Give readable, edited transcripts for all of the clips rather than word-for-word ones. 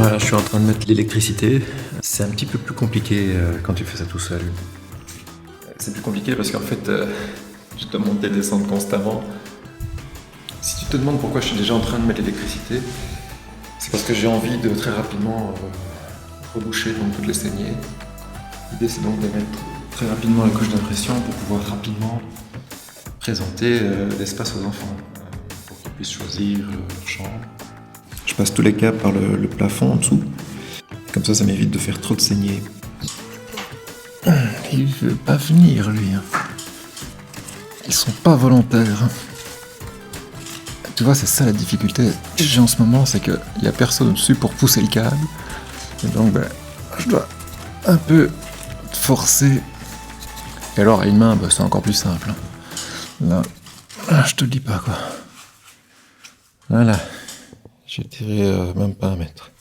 Voilà, je suis en train de mettre l'électricité. C'est un petit peu plus compliqué quand tu fais ça tout seul. C'est plus compliqué parce qu'en fait, je dois monter et descendre constamment. Si tu te demandes pourquoi je suis déjà en train de mettre l'électricité, c'est parce que j'ai envie de très rapidement reboucher donc toutes les saignées. L'idée c'est donc de mettre très rapidement la couche d'impression pour pouvoir rapidement présenter l'espace aux enfants pour qu'ils puissent choisir leur chambre. Je passe tous les câbles par le plafond en dessous. Comme ça m'évite de faire trop de saignées. Il veut pas venir, lui. Ils sont pas volontaires. Tu vois, c'est ça la difficulté que j'ai en ce moment, c'est qu'il y a personne au-dessus pour pousser le câble. Et donc, je dois un peu forcer. Et alors, à une main, c'est encore plus simple. Là, je te le dis pas, quoi. Voilà. J'ai tiré même pas 1 mètre.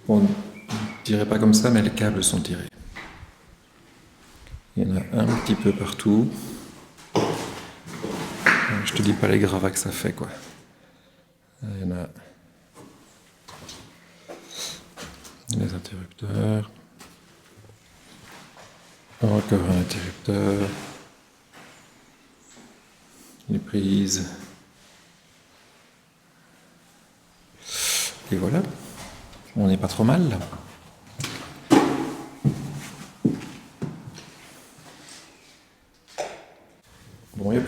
Bon, je dirais pas comme ça, mais les câbles sont tirés. Il y en a un petit peu partout. Je te dis pas les gravats que ça fait, quoi. Il y en a les interrupteurs. Encore un interrupteur. Les prises. Et voilà. On n'est pas trop mal, là. Bon, il n'y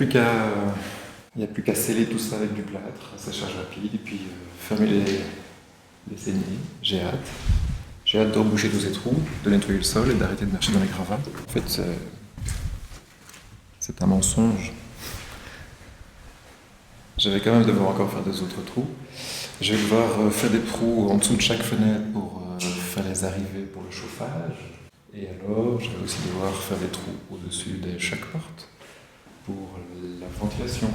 a plus qu'à sceller tout ça avec du plâtre, à séchage rapide, et puis fermer les saignées. J'ai hâte. J'ai hâte de reboucher tous ces trous, de nettoyer le sol et d'arrêter de marcher dans les gravats. En fait, c'est un mensonge. Je vais quand même devoir encore faire des autres trous. Je vais devoir faire des trous en dessous de chaque fenêtre pour faire les arrivées pour le chauffage. Et alors, je vais aussi devoir faire des trous au-dessus de chaque porte pour la ventilation.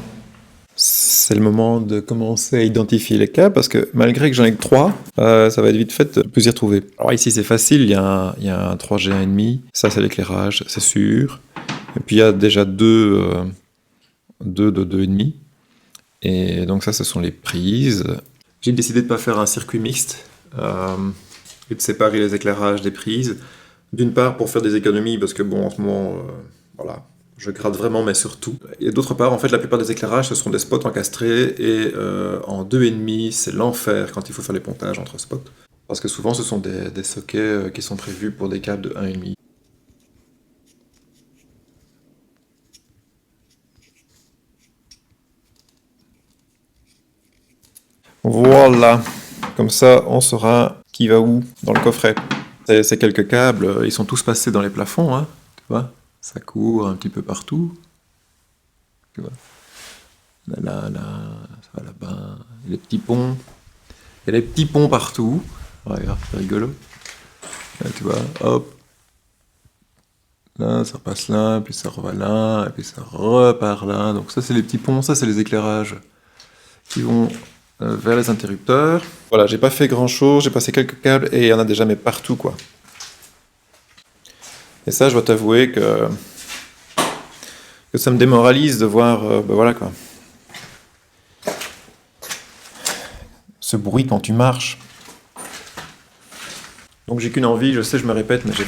C'est le moment de commencer à identifier les câbles parce que malgré que j'en ai que 3, ça va être vite fait de plus y retrouver. Alors ici c'est facile, il y a un 3G 1,5, ça c'est l'éclairage, c'est sûr. Et puis il y a déjà deux de 2,5. Et donc ça ce sont les prises. J'ai décidé de ne pas faire un circuit mixte et de séparer les éclairages des prises. D'une part pour faire des économies parce que bon en ce moment, voilà. Je gratte vraiment, mais surtout. Et d'autre part, en fait, la plupart des éclairages, ce sont des spots encastrés, et en 2,5, c'est l'enfer quand il faut faire les pontages entre spots. Parce que souvent, ce sont des sockets qui sont prévus pour des câbles de 1,5. Voilà. Comme ça, on saura qui va où dans le coffret. Ces quelques câbles, ils sont tous passés dans les plafonds, hein, tu vois. Ça court un petit peu partout. Tu vois. Là, ça va là-bas. Il y a les petits ponts. Il y a les petits ponts partout. Regarde, c'est rigolo. Là, tu vois, hop. Là, ça repasse là, puis ça reva là, et puis ça repart là. Donc ça, c'est les petits ponts, ça, c'est les éclairages qui vont vers les interrupteurs. Voilà, j'ai pas fait grand-chose, j'ai passé quelques câbles, et il y en a déjà, mais partout, quoi. Et ça, je dois t'avouer que ça me démoralise de voir, voilà, quoi. Ce bruit quand tu marches. Donc j'ai qu'une envie, je sais, je me répète, mais j'en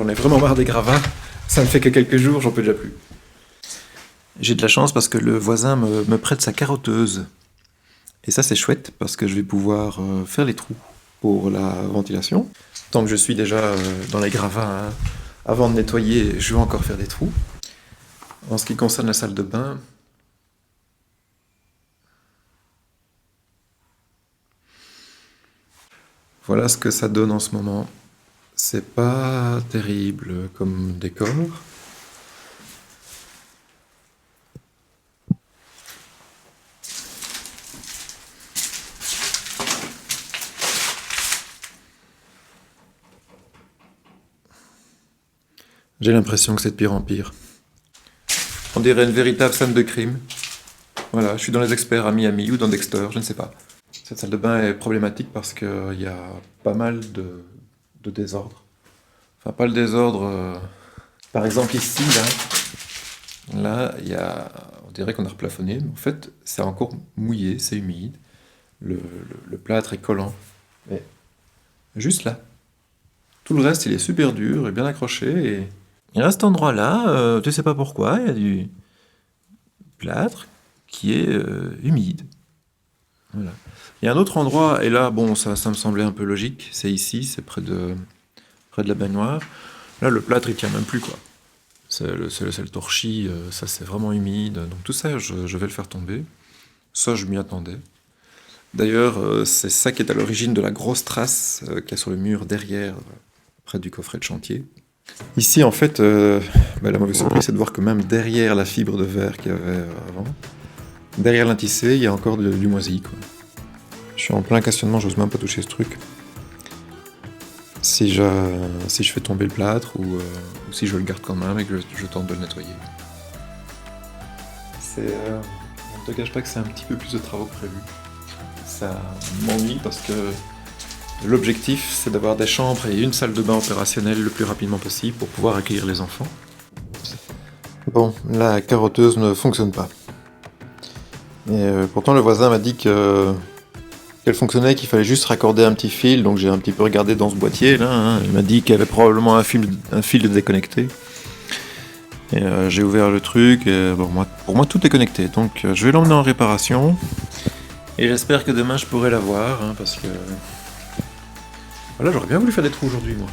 ai vraiment marre des gravats. Ça ne fait que quelques jours, j'en peux déjà plus. J'ai de la chance parce que le voisin me prête sa carotteuse. Et ça c'est chouette parce que je vais pouvoir faire les trous pour la ventilation. Tant que je suis déjà dans les gravats, hein, avant de nettoyer, je vais encore faire des trous. En ce qui concerne la salle de bain, voilà ce que ça donne en ce moment. C'est pas terrible comme décor. J'ai l'impression que c'est de pire en pire. On dirait une véritable scène de crime. Voilà, je suis dans les experts à Miami ou dans Dexter, je ne sais pas. Cette salle de bain est problématique parce qu'il y a pas mal de désordre. Enfin, pas le désordre... Par exemple ici, là, il y a On dirait qu'on a replafonné, mais en fait, c'est encore mouillé, c'est humide. Le plâtre est collant. Mais juste là. Tout le reste, il est super dur et bien accroché. Et... il reste cet endroit-là, tu sais pas pourquoi, il y a du plâtre qui est humide. Voilà. Il y a un autre endroit, et là, bon, ça me semblait un peu logique, c'est ici, c'est près de la baignoire. Là, le plâtre, il tient même plus, quoi. C'est le torchis, ça c'est vraiment humide. Donc tout ça, je vais le faire tomber. Ça, je m'y attendais. D'ailleurs, c'est ça qui est à l'origine de la grosse trace qu'il y a sur le mur derrière, près du coffret de chantier. Ici, en fait, la mauvaise surprise, c'est de voir que même derrière la fibre de verre qu'il y avait avant, derrière l'intissé, il y a encore du moisi, quoi. Je suis en plein questionnement, j'ose même pas toucher ce truc. Si je fais tomber le plâtre ou si je le garde quand même et que je tente de le nettoyer. On ne te cache pas que c'est un petit peu plus de travaux que prévu. Ça m'ennuie parce que l'objectif c'est d'avoir des chambres et une salle de bain opérationnelle le plus rapidement possible pour pouvoir accueillir les enfants. Bon, la carotteuse ne fonctionne pas. Et pourtant le voisin m'a dit qu'elle fonctionnait, qu'il fallait juste raccorder un petit fil, donc j'ai un petit peu regardé dans ce boîtier là, hein. Il m'a dit qu'il y avait probablement un fil de déconnecté. Et j'ai ouvert le truc, et bon, pour moi tout est connecté, donc je vais l'emmener en réparation. Et j'espère que demain je pourrai la voir, hein, parce que... voilà, j'aurais bien voulu faire des trous aujourd'hui moi.